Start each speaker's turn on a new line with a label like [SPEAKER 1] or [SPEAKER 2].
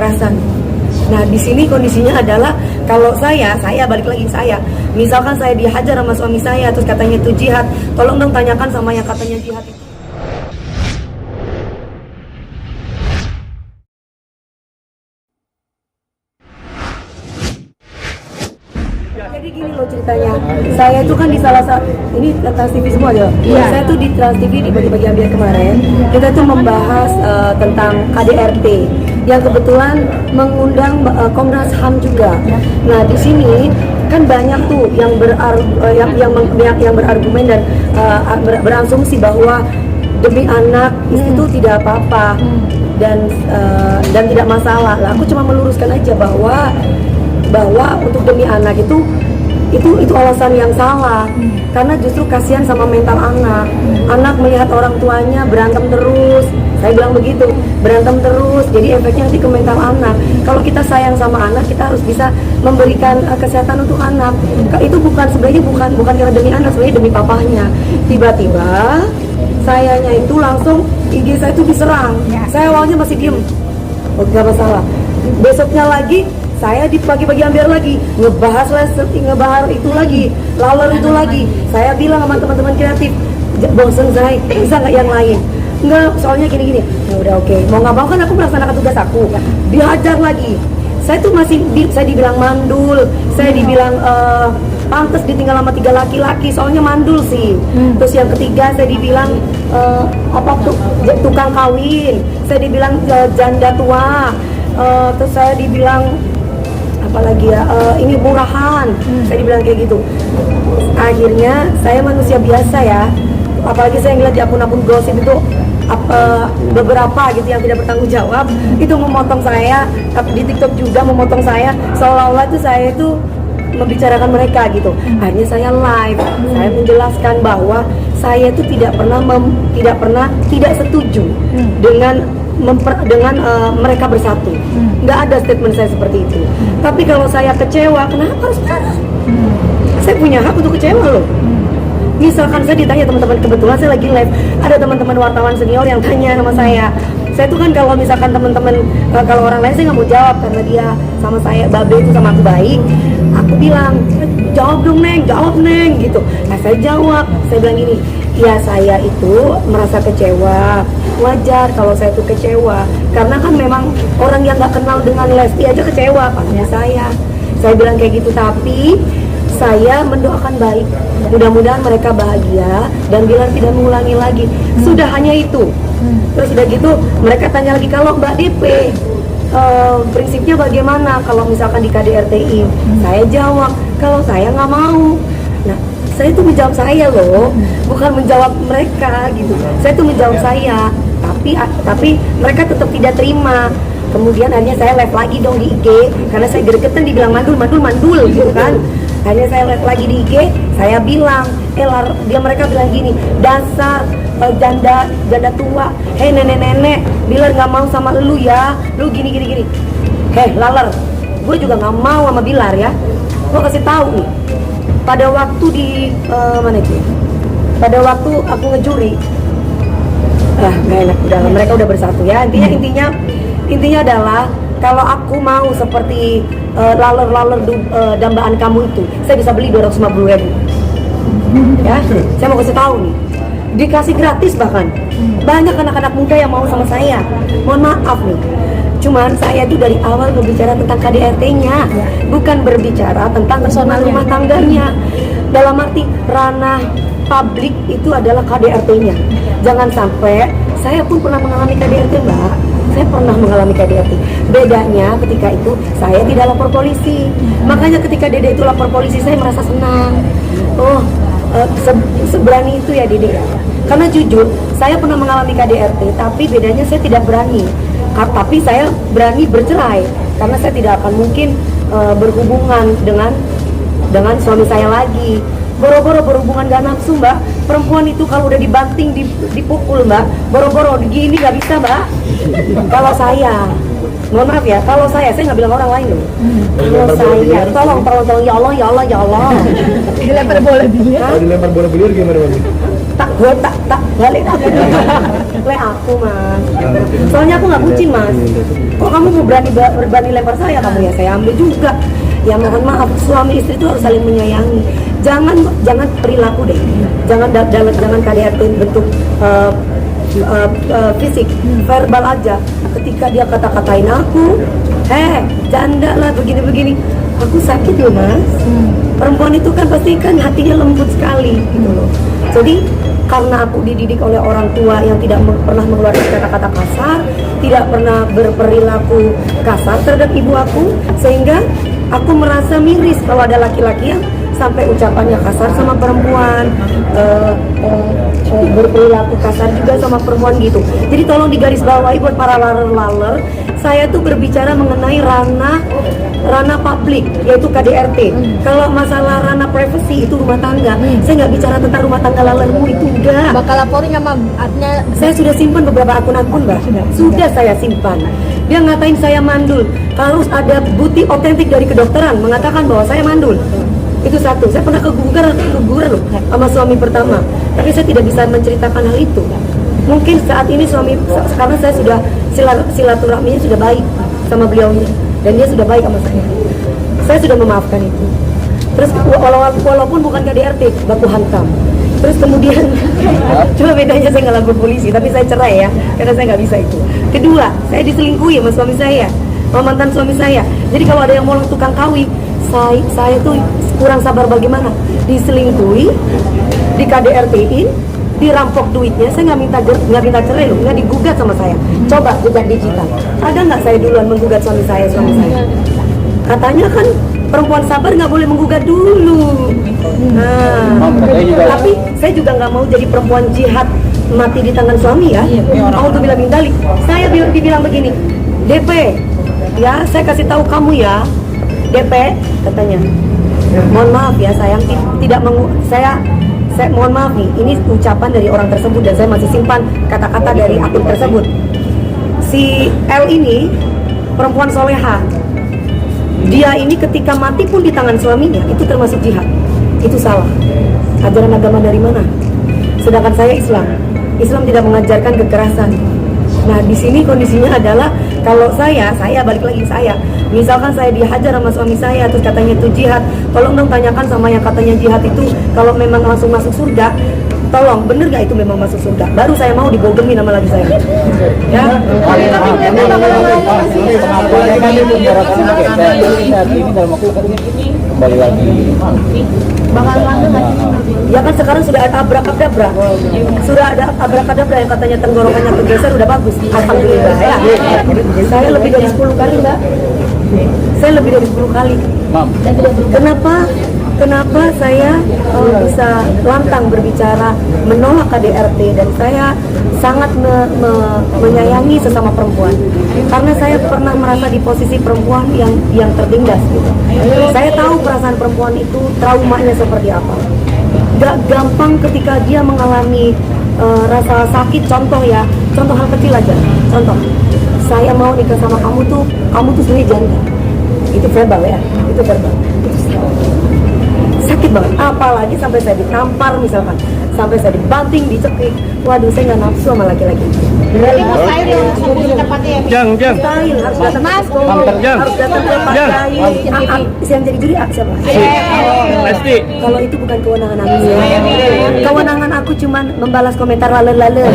[SPEAKER 1] kekerasan. Nah di sini kondisinya adalah kalau saya balik lagi misalkan saya dihajar sama suami saya terus katanya itu jihad, tolong dong tanyakan sama yang katanya jihad itu. Jadi gini loh ceritanya, saya itu kan di salah satu, ini Trans TV semua ya. Saya tuh di Trans TV di bagi-bagi ambil kemarin, kita tuh membahas tentang KDRT yang kebetulan mengundang Komnas HAM juga. Nah di sini kan banyak tuh yang berargumen dan berasumsi bahwa demi anak itu tidak apa-apa dan tidak masalah. Lah aku cuma meluruskan aja bahwa untuk demi anak itu alasan yang salah, karena justru kasihan sama mental anak melihat orang tuanya berantem terus, saya bilang begitu, berantem terus, jadi efeknya nanti ke mental anak. Kalau kita sayang sama anak, kita harus bisa memberikan kesehatan untuk anak. Itu sebenarnya bukan karena demi anak, sebenarnya demi papahnya. Tiba-tiba sayanya itu langsung IG saya itu diserang. Saya awalnya masih diem, nggak masalah. Besoknya lagi saya dibagi-bagi ambil lagi, ngebahas itu lagi, laler itu lagi. Saya bilang sama teman-teman kreatif, bosen saya, bisa nggak yang lain? Enggak, soalnya gini-gini. Ya udah oke. Mau nggak mau kan aku melaksanakan tugas aku. Dihajar lagi. Saya tuh saya dibilang mandul, saya dibilang pantes ditinggal sama 3 laki-laki, soalnya mandul sih. Terus yang ketiga saya dibilang tukang kawin, saya dibilang janda tua. Terus saya dibilang apalagi ya, ini murahan, saya dibilang kayak gitu. Akhirnya saya manusia biasa ya, apalagi saya ngeliat di akun-akun gosip itu beberapa gitu yang tidak bertanggung jawab itu memotong saya, di TikTok juga memotong saya, seolah-olah itu saya itu membicarakan mereka gitu. Akhirnya saya live, saya menjelaskan bahwa saya itu tidak setuju dengan mereka bersatu. Nggak ada statement saya seperti itu. Tapi kalau saya kecewa, kenapa harus marah? Saya punya hak untuk kecewa loh. Misalkan saya ditanya teman-teman, kebetulan saya lagi live, ada teman-teman wartawan senior yang tanya sama saya tuh kan kalau misalkan teman-teman, kalau orang lain saya nggak mau jawab karena dia sama saya, Babe itu sama aku baik. Aku bilang, jawab dong Neng, jawab Neng gitu. Nah saya jawab, saya bilang gini, ya saya itu merasa kecewa, wajar kalau saya tuh kecewa, karena kan memang orang yang nggak kenal dengan Lesti aja kecewa, pastinya saya bilang kayak gitu. Tapi saya mendoakan baik, mudah-mudahan mereka bahagia dan Bilar tidak mengulangi lagi. Sudah hanya itu. Terus udah gitu mereka tanya lagi, kalau Mbak DP prinsipnya bagaimana kalau misalkan di KDRTI? Saya jawab, kalau saya nggak mau. Nah saya tuh menjawab saya loh, bukan menjawab mereka gitu. Saya tuh menjawab saya, tapi mereka tetap tidak terima. Kemudian akhirnya saya live lagi dong di IG, karena saya gregetan dibilang mandul gitu kan. Akhirnya saya live lagi di IG, saya bilang, mereka bilang gini, dasar janda tua, hei nenek-nenek, Bilar nggak mau sama lu ya, lu gini. Hei laler, gue juga nggak mau sama Bilar ya. Gue kasih tahu nih, pada waktu di mana itu? Pada waktu aku ngejuri, nggak enak, mereka udah bersatu ya. Intinya adalah kalau aku mau seperti laler dambaan kamu itu, saya bisa beli 250.000. Ya, saya mau kasih tahu nih, dikasih gratis bahkan. Banyak anak-anak muda yang mau sama saya. Mohon maaf nih, cuman saya itu dari awal berbicara tentang KDRT-nya, bukan berbicara tentang personal rumah tangganya. Dalam arti ranah publik itu adalah KDRT-nya. Jangan sampai, saya pun pernah mengalami KDRT Mbak. Saya pernah mengalami KDRT. Bedanya ketika itu saya tidak lapor polisi. Makanya ketika Dede itu lapor polisi, saya merasa senang. Oh, seberani itu ya Dede. Karena jujur, saya pernah mengalami KDRT, tapi bedanya saya tidak berani. Tapi saya berani bercerai, karena saya tidak akan mungkin berhubungan dengan suami saya lagi. Boro-boro berhubungan gak nafsu Mbak. Perempuan itu kalau udah dibanting, dipukul Mbak, boro-boro gini gak bisa Mbak. Kalau saya mohon maaf ya, kalau saya nggak bilang orang lain loh. Kalau saya, tolong, ya Allah, ya Allah, ya Allah.
[SPEAKER 2] Dilempar bola biliar.
[SPEAKER 3] Kalau dilempar bola biliar gimana Mami?
[SPEAKER 1] Tak balik aku mas. Soalnya aku nggak bucin mas. Kok kamu mau berani lempar saya kamu ya? Saya ambil juga. Ya mohon maaf, suami istri itu harus saling menyayangi. Jangan perilaku deh. Jangan KDRT bentuk fisik, verbal aja. Ketika dia kata-katain aku, janda lah begini-begini, aku sakit loh mas. Perempuan itu kan pasti kan hatinya lembut sekali gitu loh. Jadi karena aku dididik oleh orang tua yang tidak pernah mengeluarkan kata-kata kasar, tidak pernah berperilaku kasar terhadap ibu aku, sehingga aku merasa miris kalau ada laki-laki yang sampai ucapannya kasar sama perempuan, berperilaku kasar juga sama perempuan gitu. Jadi tolong digarisbawahi buat para laler-laler, saya tuh berbicara mengenai ranah publik, yaitu KDRT. Kalau masalah ranah privasi itu rumah tangga, saya nggak bicara tentang rumah tangga lalermu, itu udah.
[SPEAKER 2] Bakal laporin sama artinya.
[SPEAKER 1] Saya sudah simpan beberapa akun-akun mbak, sudah saya simpan. Dia ngatain saya mandul, harus ada bukti otentik dari kedokteran mengatakan bahwa saya mandul. Itu satu, saya pernah keguguran loh sama suami pertama, tapi saya tidak bisa menceritakan hal itu. Mungkin saat ini sekarang saya sudah silaturahminya sudah baik sama beliaunya, dan dia sudah baik sama saya. Saya sudah memaafkan itu. Terus walaupun bukan KDRT, baku hantam. Terus kemudian, cuma bedanya saya nggak lapor polisi, tapi saya cerai ya, karena saya nggak bisa itu. Kedua, saya diselingkuhi sama suami saya, sama mantan suami saya. Jadi kalau ada yang mau tukang kawin, saya tuh kurang sabar bagaimana, diselingkuhi, di KDRT-in, dirampok duitnya. Saya nggak minta cerai loh, nggak digugat sama saya. Coba gugat digital, ada nggak saya duluan menggugat suami saya? Katanya kan perempuan sabar nggak boleh menggugat dulu. Nah, tapi saya juga nggak mau jadi perempuan jihad mati di tangan suami ya. Mau tuh bilang dalik. Saya dibilang begini, DP, ya saya kasih tahu kamu ya, DP katanya. Mohon maaf ya sayang, saya mohon maaf nih, ini ucapan dari orang tersebut dan saya masih simpan kata-kata dari akun tersebut. Si L ini perempuan soleha. Dia ini ketika mati pun di tangan suaminya, itu termasuk jihad. Itu salah. Ajaran agama dari mana? Sedangkan saya Islam tidak mengajarkan kekerasan. Nah di sini kondisinya adalah kalau saya balik lagi misalkan saya dihajar sama suami saya terus katanya itu jihad, tolong dong tanyakan sama yang katanya jihad itu kalau memang langsung masuk surga, tolong bener gak itu memang masuk surga, baru saya mau dibodomi nama lagi saya ya.
[SPEAKER 3] Kembali lagi
[SPEAKER 2] Bakal lanjut lagi.
[SPEAKER 1] Ya kan sekarang sudah ada abrakadabra, yang katanya tenggorokannya bergeser, udah bagus, alhamdulillah ya. Saya lebih dari 10 kali mbak, saya lebih dari 10 kali. Kenapa saya bisa lantang berbicara menolak KDRT, dan saya sangat menyayangi sesama perempuan, karena saya pernah merasa di posisi perempuan yang tertindas gitu. Saya tahu perasaan perempuan itu traumanya seperti apa. Gak gampang ketika dia mengalami rasa sakit. Contoh hal kecil aja. Contoh, saya mau nikah sama kamu tuh sebenarnya janda. Itu verbal ya, itu verbal. Sakit banget, apalagi sampai saya ditampar misalkan, sampai saya dibanting, dicekik. Waduh, saya nggak nafsu sama laki-laki.
[SPEAKER 2] Berarti mustahil ya langsung di tempatnya ya.
[SPEAKER 1] Mustahil, harus datang ke sekolah, harus datang ke tempat kiai. Yang jadi juri siapa?
[SPEAKER 3] Pasti.
[SPEAKER 1] Kalau itu bukan kewenangan aku. Kewenangan aku cuma membalas komentar laler-laler.